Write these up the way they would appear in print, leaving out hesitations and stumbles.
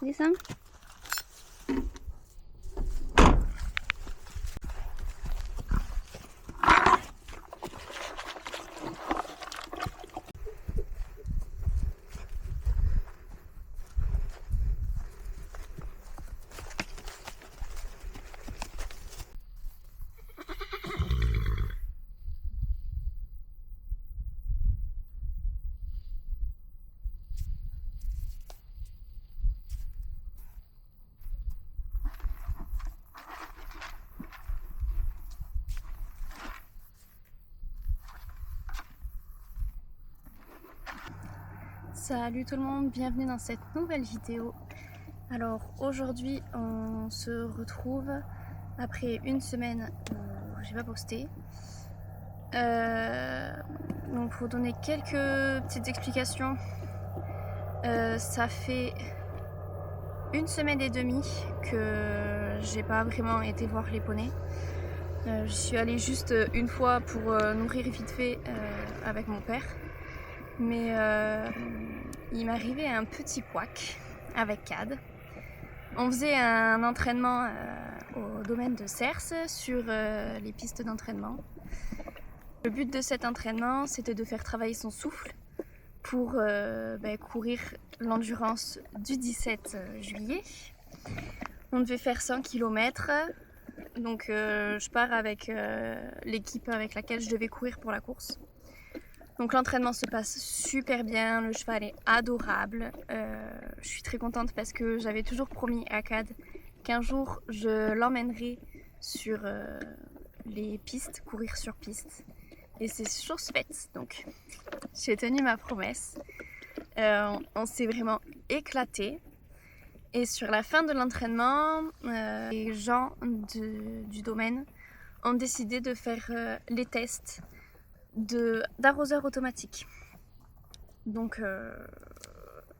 Descends. Salut tout le monde, bienvenue dans cette nouvelle vidéo. Alors aujourd'hui on se retrouve après une semaine où j'ai pas posté. Donc pour donner quelques petites explications, ça fait une semaine et demie que j'ai pas vraiment été voir les poneys. Je suis allée juste une fois pour nourrir vite fait avec mon père. Mais il m'arrivait un petit couac avec Cad. On faisait un entraînement au domaine de Cers sur les pistes d'entraînement. Le but de cet entraînement, c'était de faire travailler son souffle pour courir l'endurance du 17 juillet. On devait faire 100 km. Donc je pars avec l'équipe avec laquelle je devais courir pour la course. Donc l'entraînement se passe super bien, le cheval est adorable. Je suis très contente parce que j'avais toujours promis à Cad qu'un jour je l'emmènerai sur les pistes, courir sur piste. Et c'est chose faite, donc j'ai tenu ma promesse. On s'est vraiment éclaté. Et sur la fin de l'entraînement, les gens du domaine ont décidé de faire les tests d'arroseurs automatiques. Donc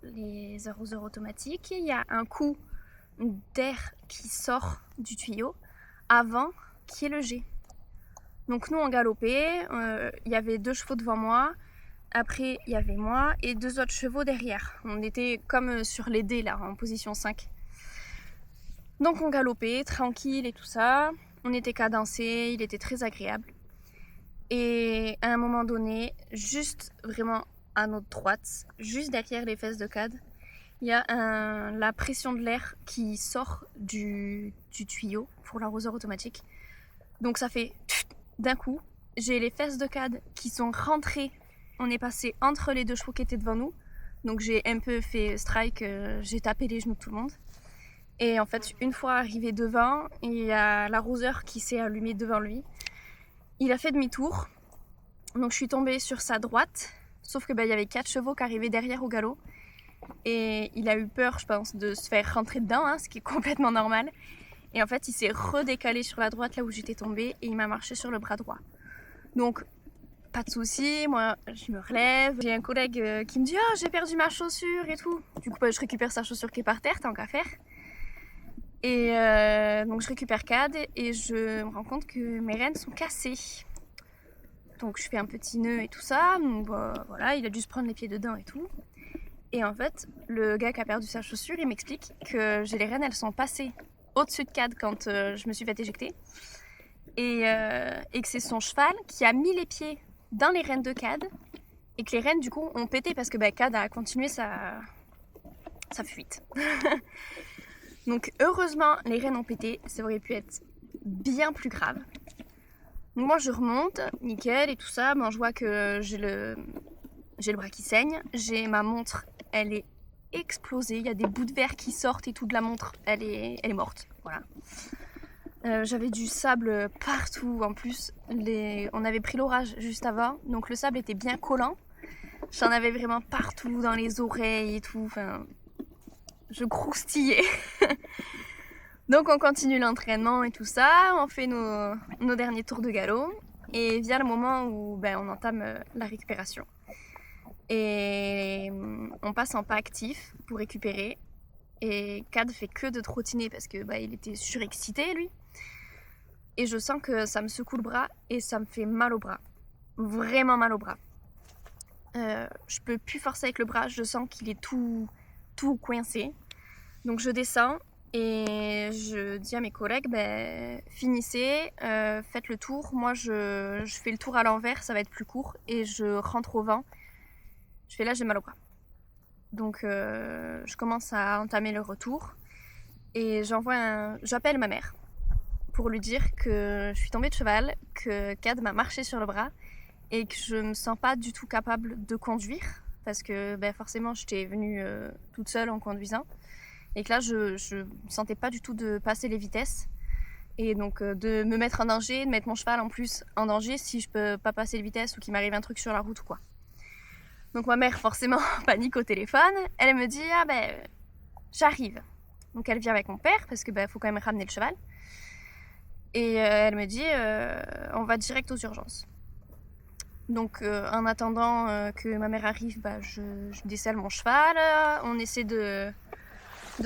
les arroseurs automatiques, il y a un coup d'air qui sort du tuyau avant qu'il y ait le jet. Donc nous on galopait, il y avait 2 chevaux devant moi, après il y avait moi et 2 autres chevaux derrière. On était comme sur les dés là, en position 5. Donc on galopait tranquille et tout ça, on était cadencé, il était très agréable. Et à un moment donné, juste vraiment à notre droite, juste derrière les fesses de Cad, il y a la pression de l'air qui sort du tuyau pour l'arroseur automatique. Donc ça fait d'un coup, j'ai les fesses de Cad qui sont rentrées. On est passé entre les 2 chevaux qui étaient devant nous. Donc j'ai un peu fait strike, j'ai tapé les genoux de tout le monde. Et en fait, une fois arrivé devant, il y a l'arroseur qui s'est allumé devant lui. Il a fait demi-tour, donc je suis tombée sur sa droite, sauf que il y avait 4 chevaux qui arrivaient derrière au galop. Et il a eu peur, je pense, de se faire rentrer dedans, ce qui est complètement normal. Et en fait, il s'est redécalé sur la droite là où j'étais tombée et il m'a marché sur le bras droit. Donc, pas de souci, moi je me relève. J'ai un collègue qui me dit « Ah, j'ai perdu ma chaussure et tout ». Du coup, je récupère sa chaussure qui est par terre, tant qu'à faire. Et donc je récupère Cad et je me rends compte que mes rênes sont cassées. Donc je fais un petit nœud et tout ça, donc voilà, il a dû se prendre les pieds dedans et tout. Et en fait, le gars qui a perdu sa chaussure, il m'explique que les rênes, elles sont passées au-dessus de Cad quand je me suis fait éjecter. Et que c'est son cheval qui a mis les pieds dans les rênes de Cad et que les rênes du coup ont pété parce que Cad a continué sa fuite. Donc heureusement, les rênes ont pété, ça aurait pu être bien plus grave. Donc moi je remonte, nickel et tout ça, je vois que j'ai le bras qui saigne, j'ai ma montre, elle est explosée, il y a des bouts de verre qui sortent et tout de la montre, elle est morte, voilà. J'avais du sable partout, en plus on avait pris l'orage juste avant, donc le sable était bien collant. J'en avais vraiment partout, dans les oreilles et tout, enfin, je croustillais. Donc on continue l'entraînement et tout ça, on fait nos derniers tours de galop et vient le moment où on entame la récupération. Et on passe en pas actif pour récupérer et Cad fait que de trottiner parce que il était surexcité lui. Et je sens que ça me secoue le bras et ça me fait mal au bras, vraiment mal au bras. Je peux plus forcer avec le bras, je sens qu'il est tout coincé. Donc je descends et je dis à mes collègues, finissez, faites le tour. Moi, je fais le tour à l'envers, ça va être plus court et je rentre au vent. Je fais là, j'ai mal au bras. Donc je commence à entamer le retour et j'appelle ma mère pour lui dire que je suis tombée de cheval, que Cad m'a marché sur le bras et que je me sens pas du tout capable de conduire parce que forcément j'étais venue toute seule en conduisant et que là je me sentais pas du tout de passer les vitesses et donc de me mettre en danger, de mettre mon cheval en plus en danger si je peux pas passer les vitesses ou qu'il m'arrive un truc sur la route ou quoi. Donc ma mère forcément panique au téléphone, elle me dit j'arrive. Donc elle vient avec mon père parce que faut quand même ramener le cheval. Et elle me dit on va direct aux urgences. Donc en attendant que ma mère arrive, je décèle mon cheval. On essaie de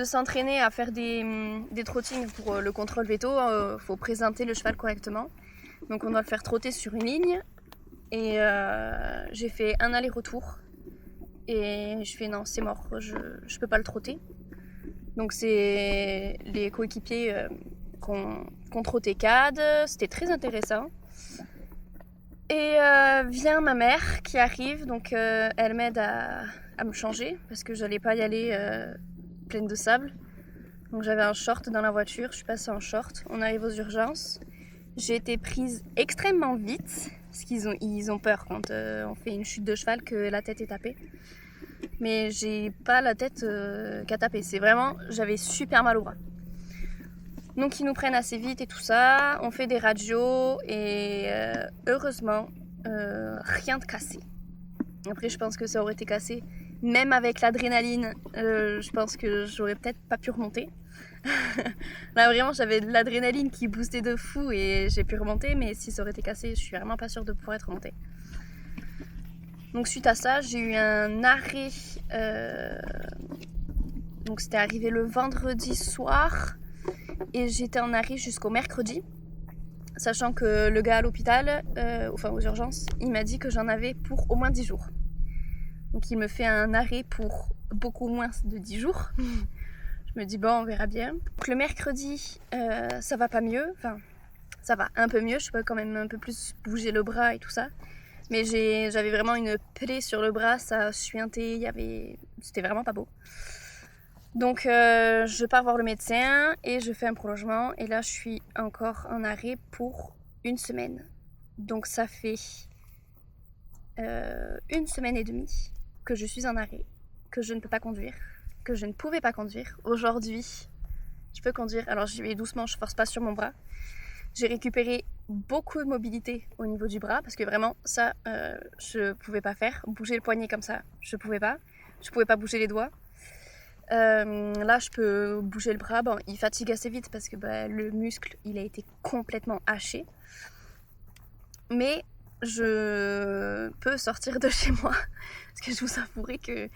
s'entraîner à faire des trottings pour le contrôle veto. Faut présenter le cheval correctement. Donc on doit le faire trotter sur une ligne. Et j'ai fait un aller-retour. Et je fais non, c'est mort, je peux pas le trotter. Donc c'est les coéquipiers qu'on trottait Cad, c'était très intéressant. Et vient ma mère qui arrive, donc elle m'aide à me changer parce que j'allais pas y aller pleine de sable. Donc j'avais un short dans la voiture, je suis passée en short, on arrive aux urgences. J'ai été prise extrêmement vite parce qu'ils ont peur quand on fait une chute de cheval que la tête est tapée. Mais j'ai pas la tête qu'à taper, c'est vraiment, j'avais super mal au bras. Donc ils nous prennent assez vite et tout ça, on fait des radios et heureusement rien de cassé. Après je pense que ça aurait été cassé, même avec l'adrénaline, je pense que j'aurais peut-être pas pu remonter. Là vraiment j'avais de l'adrénaline qui boostait de fou et j'ai pu remonter, mais si ça aurait été cassé, je suis vraiment pas sûre de pouvoir être remontée. Donc suite à ça, j'ai eu un arrêt, donc c'était arrivé le vendredi soir et j'étais en arrêt jusqu'au mercredi, sachant que le gars à l'hôpital, aux urgences, il m'a dit que j'en avais pour au moins 10 jours. Donc il me fait un arrêt pour beaucoup moins de 10 jours. Je me dis bon, on verra bien. Donc le mercredi, ça va pas mieux, enfin ça va un peu mieux, je peux quand même un peu plus bouger le bras et tout ça. Mais j'avais vraiment une plaie sur le bras, ça suintait, c'était vraiment pas beau. Donc je pars voir le médecin et je fais un prolongement et là je suis encore en arrêt pour une semaine. Donc ça fait 1 semaine et demie que je suis en arrêt, que je ne peux pas conduire, que je ne pouvais pas conduire. Aujourd'hui, je peux conduire, alors j'y vais doucement, je force pas sur mon bras. J'ai récupéré beaucoup de mobilité au niveau du bras parce que vraiment ça je pouvais pas faire. Bouger le poignet comme ça, je pouvais pas bouger les doigts. Là je peux bouger le bras, bon il fatigue assez vite parce que le muscle il a été complètement haché, mais je peux sortir de chez moi parce que je vous avouerai que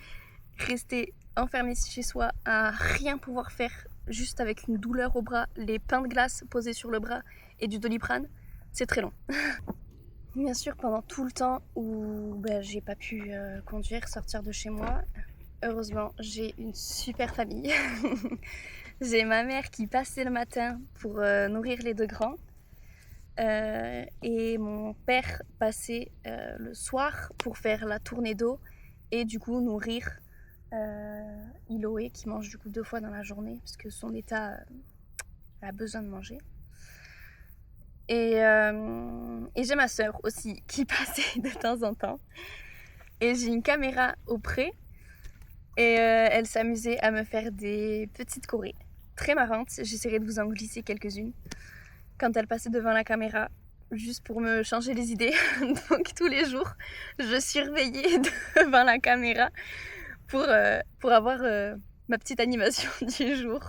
rester enfermé chez soi à rien pouvoir faire, juste avec une douleur au bras, les pains de glace posés sur le bras et du Doliprane, c'est très long. Bien sûr, pendant tout le temps où j'ai pas pu conduire, sortir de chez moi, heureusement, j'ai une super famille. J'ai ma mère qui passait le matin pour nourrir les 2 grands. Et mon père passait le soir pour faire la tournée d'eau et du coup nourrir Iloé qui mange du coup 2 fois dans la journée parce que son état a besoin de manger. Et j'ai ma sœur aussi qui passait de temps en temps. Et j'ai une caméra auprès et elle s'amusait à me faire des petites chorés très marrantes. J'essaierai de vous en glisser quelques-unes quand elle passait devant la caméra, juste pour me changer les idées. Donc tous les jours, je surveillais devant la caméra pour avoir ma petite animation du jour.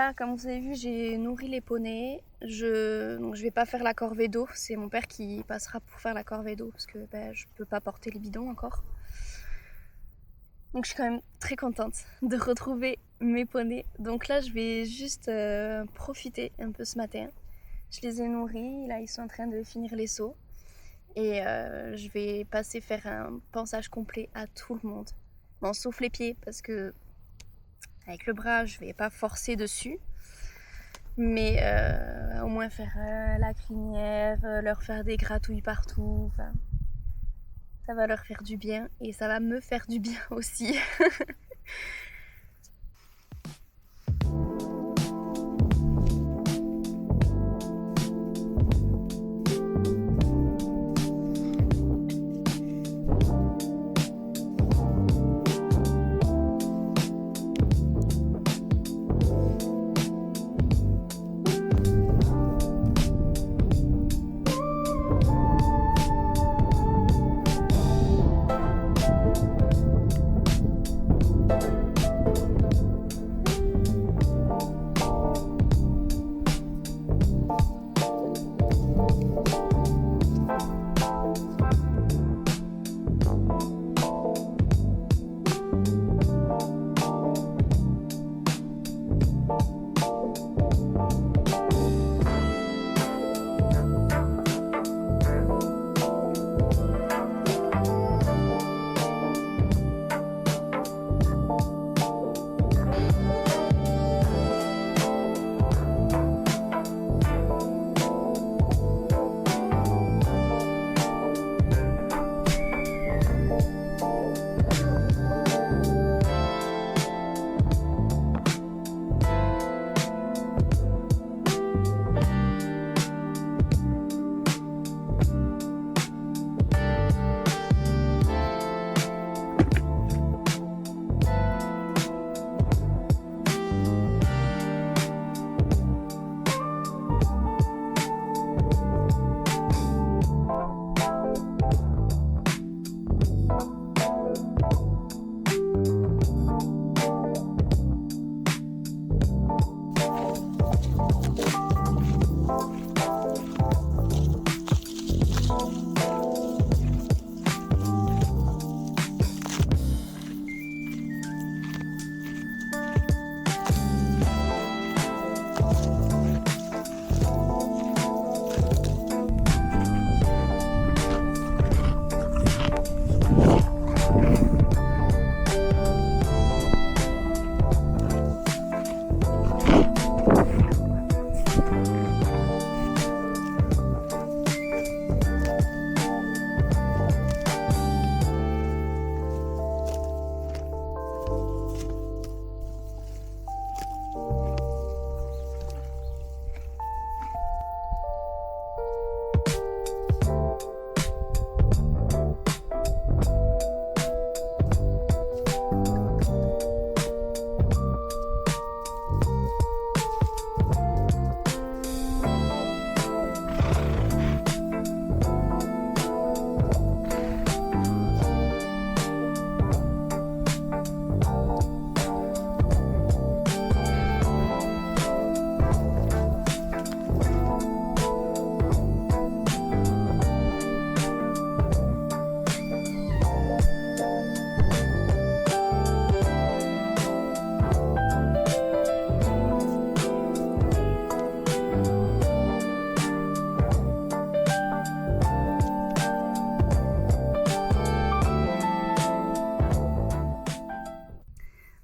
là, comme vous avez vu, j'ai nourri les poneys. Donc je vais pas faire la corvée d'eau. C'est mon père qui passera pour faire la corvée d'eau parce que je peux pas porter les bidons encore. Donc je suis quand même très contente de retrouver mes poneys. Donc là, je vais juste profiter un peu ce matin. Je les ai nourris. Là, ils sont en train de finir les seaux. Et je vais passer faire un pansage complet à tout le monde. Bon, sauf les pieds parce que avec le bras, je vais pas forcer dessus. Mais au moins faire la crinière, leur faire des gratouilles partout. Enfin, ça va leur faire du bien et ça va me faire du bien aussi.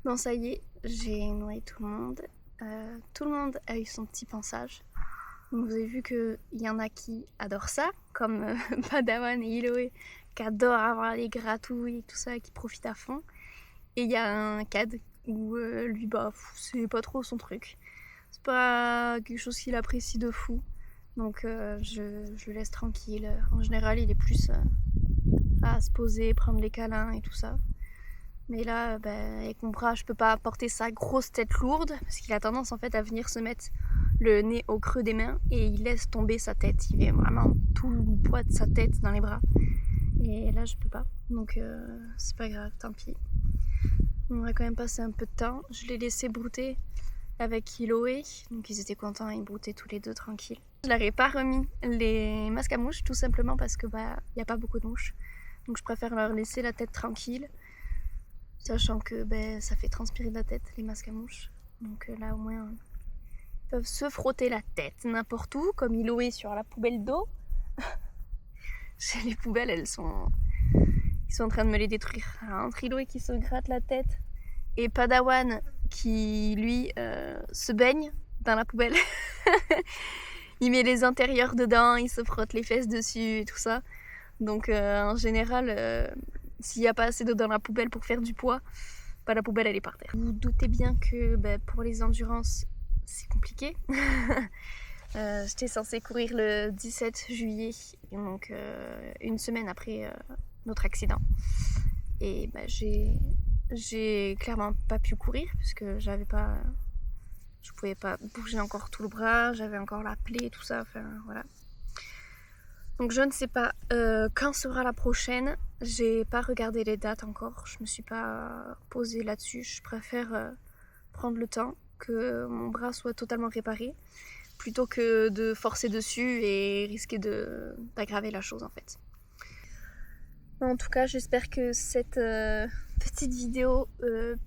Bon, ça y est, j'ai nourri tout le monde. Tout le monde a eu son petit pansage. Donc, vous avez vu qu'il y en a qui adorent ça, comme Padawan et Iloé, qui adorent avoir les gratouilles et tout ça, qui profitent à fond. Et il y a un Cad où lui, c'est pas trop son truc. C'est pas quelque chose qu'il apprécie de fou. Donc je le laisse tranquille. En général, il est plus à se poser, prendre les câlins et tout ça. Mais là, avec mon bras, je peux pas porter sa grosse tête lourde parce qu'il a tendance en fait à venir se mettre le nez au creux des mains et il laisse tomber sa tête. Il met vraiment tout le poids de sa tête dans les bras. Et là, je peux pas. Donc c'est pas grave, tant pis. On va quand même passer un peu de temps. Je l'ai laissé brouter avec Chloé, donc ils étaient contents, ils broutaient tous les deux tranquilles. Je leur ai pas remis les masques à mouches tout simplement parce que y a pas beaucoup de mouches, donc je préfère leur laisser la tête tranquille, sachant que ça fait transpirer de la tête les masques à mouches, donc là au moins ils peuvent se frotter la tête n'importe où, comme Chloé sur la poubelle d'eau. Les poubelles ils sont en train de me les détruire. Alors, entre Chloé qui se gratte la tête et Padawan qui lui se baigne dans la poubelle. Il met les intérieurs dedans, il se frotte les fesses dessus et tout ça. Donc en général, s'il n'y a pas assez d'eau dans la poubelle pour faire du poids, la poubelle elle est par terre. Vous vous doutez bien que pour les endurances c'est compliqué. J'étais censée courir le 17 juillet, donc une semaine après notre accident. Et j'ai clairement pas pu courir puisque je pouvais pas bouger encore tout le bras, j'avais encore la plaie et tout ça, enfin voilà. Donc je ne sais pas quand sera la prochaine, j'ai pas regardé les dates encore, je me suis pas posée là-dessus, je préfère prendre le temps que mon bras soit totalement réparé plutôt que de forcer dessus et risquer d'aggraver la chose en fait. En tout cas, j'espère que cette petite vidéo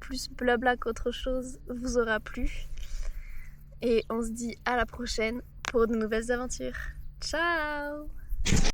plus blabla qu'autre chose vous aura plu. Et on se dit à la prochaine pour de nouvelles aventures. Ciao!